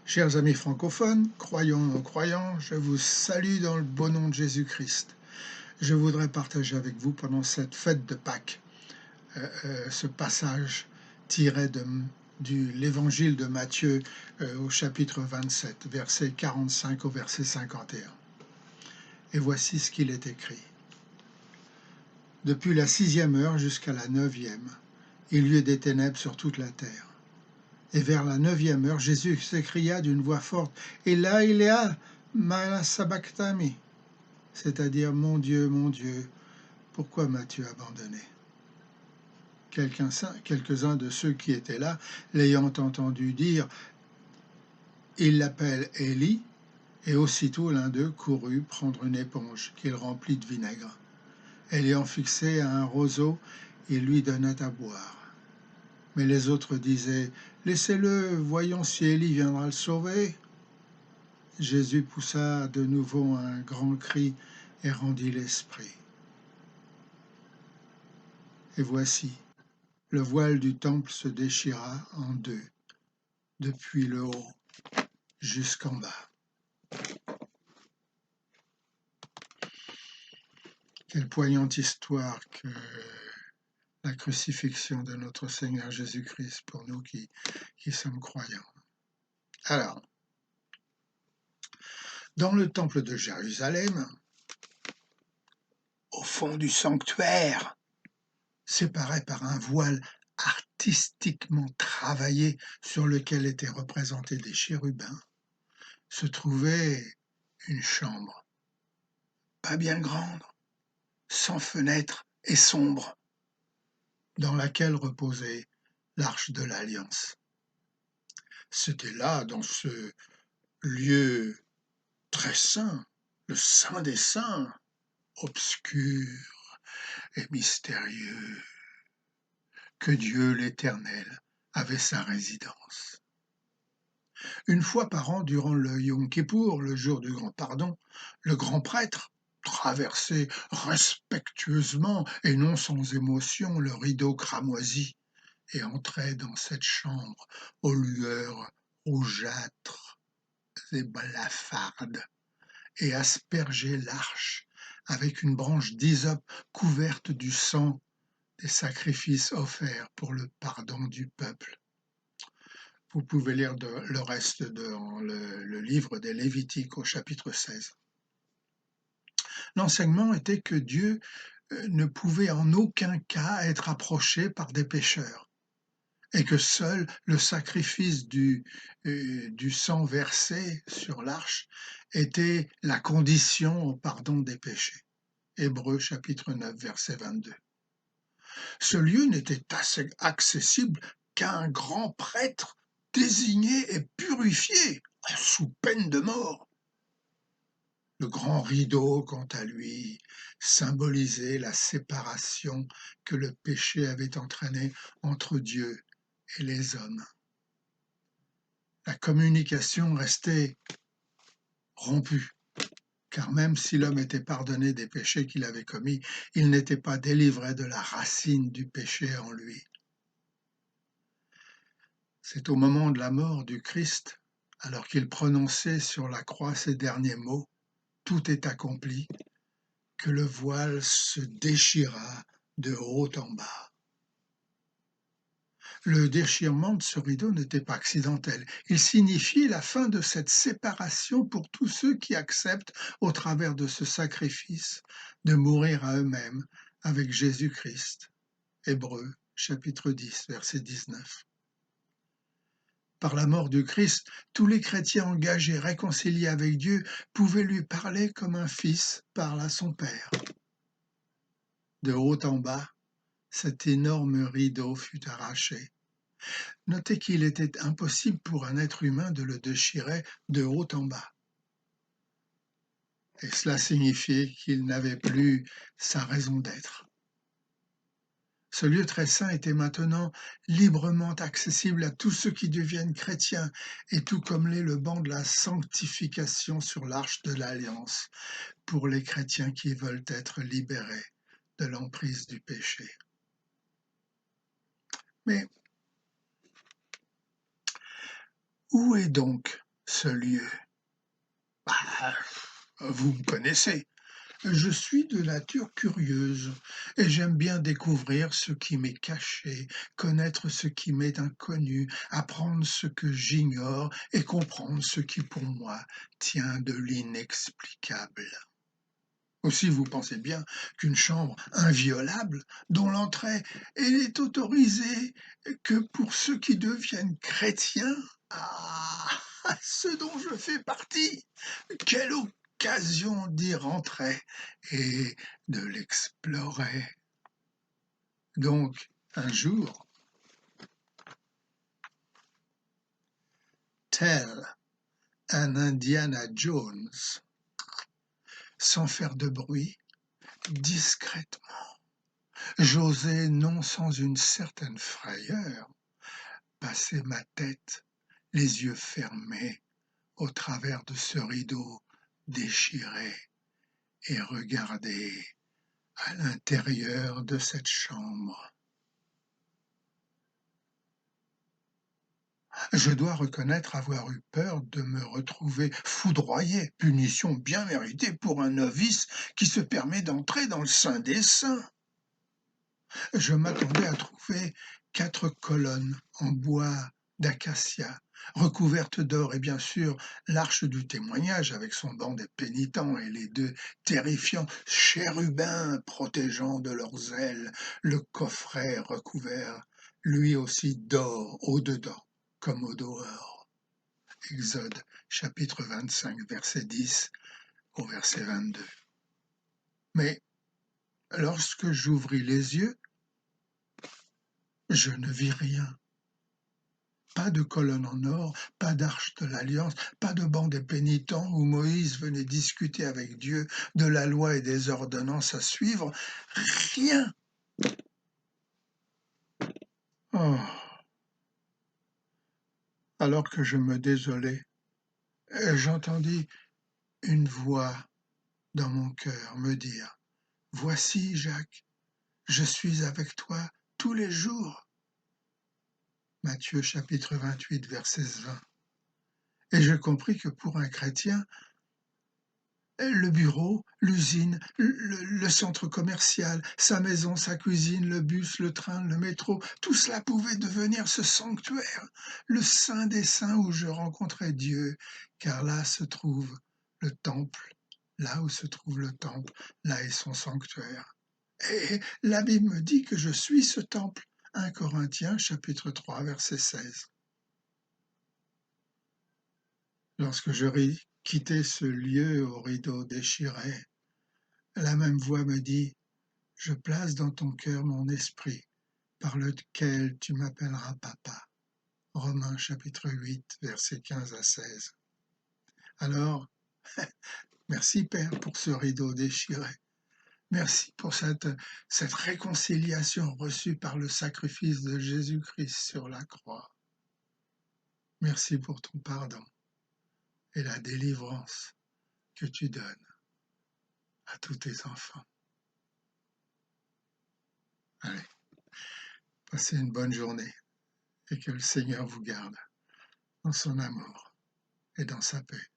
Chers amis francophones, croyants ou non-croyants, je vous salue dans le beau nom de Jésus-Christ. Je voudrais partager avec vous pendant cette fête de Pâques ce passage tiré de l'évangile de Matthieu au chapitre 27, verset 45 au verset 51. Et voici ce qu'il est écrit. Depuis la 6e heure jusqu'à la 9e, il y eut des ténèbres sur toute la terre. Et vers la 9e heure, Jésus s'écria d'une voix forte, « Élia, ma sabachthani » c'est-à-dire « Mon Dieu, pourquoi m'as-tu abandonné » Quelques-uns de ceux qui étaient là, l'ayant entendu dire, il l'appelle Élie, et aussitôt l'un d'eux courut prendre une éponge qu'il remplit de vinaigre. Et l'ayant fixé à un roseau, il lui donna à boire. Mais les autres disaient, « Laissez-le, voyons si Élie viendra le sauver. » Jésus poussa de nouveau un grand cri et rendit l'esprit. Et voici, le voile du temple se déchira en deux, depuis le haut jusqu'en bas. Quelle poignante histoire que la crucifixion de notre Seigneur Jésus-Christ pour nous qui sommes croyants. Alors, dans le temple de Jérusalem, au fond du sanctuaire, séparé par un voile artistiquement travaillé sur lequel étaient représentés des chérubins, se trouvait une chambre, pas bien grande, sans fenêtre et sombre, dans laquelle reposait l'Arche de l'Alliance. C'était là, dans ce lieu très saint, le Saint des Saints, obscur et mystérieux, que Dieu l'Éternel avait sa résidence. Une fois par an, durant le Yom Kippour, le jour du grand pardon, le grand prêtre traversait respectueusement et non sans émotion le rideau cramoisi et entrait dans cette chambre aux lueurs rougeâtres et blafardes et aspergeait l'arche avec une branche d'hysope couverte du sang des sacrifices offerts pour le pardon du peuple. Vous pouvez lire le reste dans le livre des Lévitiques au chapitre 16. L'enseignement était que Dieu ne pouvait en aucun cas être approché par des pécheurs et que seul le sacrifice du sang versé sur l'arche était la condition au pardon des péchés. Hébreux chapitre 9, verset 22. Ce lieu n'était accessible qu'à un grand prêtre désigné et purifié, sous peine de mort. Le grand rideau, quant à lui, symbolisait la séparation que le péché avait entraînée entre Dieu et les hommes. La communication restait rompue, car même si l'homme était pardonné des péchés qu'il avait commis, il n'était pas délivré de la racine du péché en lui. C'est au moment de la mort du Christ, alors qu'il prononçait sur la croix ces derniers mots, « Tout est accompli », que le voile se déchira de haut en bas. Le déchirement de ce rideau n'était pas accidentel, il signifiait la fin de cette séparation pour tous ceux qui acceptent, au travers de ce sacrifice, de mourir à eux-mêmes avec Jésus-Christ. Hébreux, chapitre 10, verset 19. Par la mort du Christ, tous les chrétiens engagés, réconciliés avec Dieu, pouvaient lui parler comme un fils parle à son Père. De haut en bas, cet énorme rideau fut arraché. Notez qu'il était impossible pour un être humain de le déchirer de haut en bas. Et cela signifiait qu'il n'avait plus sa raison d'être. Ce lieu très saint était maintenant librement accessible à tous ceux qui deviennent chrétiens, et tout comme l'est le banc de la sanctification sur l'arche de l'Alliance, pour les chrétiens qui veulent être libérés de l'emprise du péché. Mais où est donc ce lieu? Bah, vous me connaissez. Je suis de nature curieuse et j'aime bien découvrir ce qui m'est caché, connaître ce qui m'est inconnu, apprendre ce que j'ignore et comprendre ce qui pour moi tient de l'inexplicable. Aussi, vous pensez bien qu'une chambre inviolable, dont l'entrée est autorisée que pour ceux qui deviennent chrétiens, ah, ce dont je fais partie, quelle occasion d'y rentrer et de l'explorer. Donc, un jour, tel un Indiana Jones, sans faire de bruit, discrètement, j'osais, non sans une certaine frayeur, passer ma tête, les yeux fermés, au travers de ce rideau déchiré et regarder à l'intérieur de cette chambre. Je dois reconnaître avoir eu peur de me retrouver foudroyé, punition bien méritée pour un novice qui se permet d'entrer dans le Saint des Saints. Je m'attendais à trouver 4 colonnes en bois d'acacia, recouvertes d'or, et bien sûr l'arche du témoignage avec son banc des pénitents et les 2 terrifiants chérubins protégeant de leurs ailes le coffret recouvert, lui aussi d'or au-dedans comme au dehors. Exode chapitre 25, verset 10 au verset 22. Mais lorsque j'ouvris les yeux, je ne vis rien. Pas de colonne en or, pas d'arche de l'alliance, pas de banc des pénitents où Moïse venait discuter avec Dieu de la loi et des ordonnances à suivre. Rien. Oh. Alors que je me désolais, j'entendis une voix dans mon cœur me dire, voici, Jacques, je suis avec toi tous les jours. Matthieu chapitre 28, verset 20. Et je compris que pour un chrétien, le bureau, l'usine, le centre commercial, sa maison, sa cuisine, le bus, le train, le métro, tout cela pouvait devenir ce sanctuaire, le Saint des Saints où je rencontrais Dieu, car là se trouve le temple, là où se trouve le temple, là est son sanctuaire. Et la Bible me dit que je suis ce temple. 1 Corinthiens chapitre 3 verset 16. Lorsque je quittais ce lieu au rideau déchiré, la même voix me dit, je place dans ton cœur mon esprit, par lequel tu m'appelleras papa. Romains chapitre 8, versets 15 à 16. Alors, merci Père pour ce rideau déchiré. Merci pour cette réconciliation reçue par le sacrifice de Jésus-Christ sur la croix. Merci pour ton pardon et la délivrance que tu donnes à tous tes enfants. Allez, passez une bonne journée et que le Seigneur vous garde dans son amour et dans sa paix.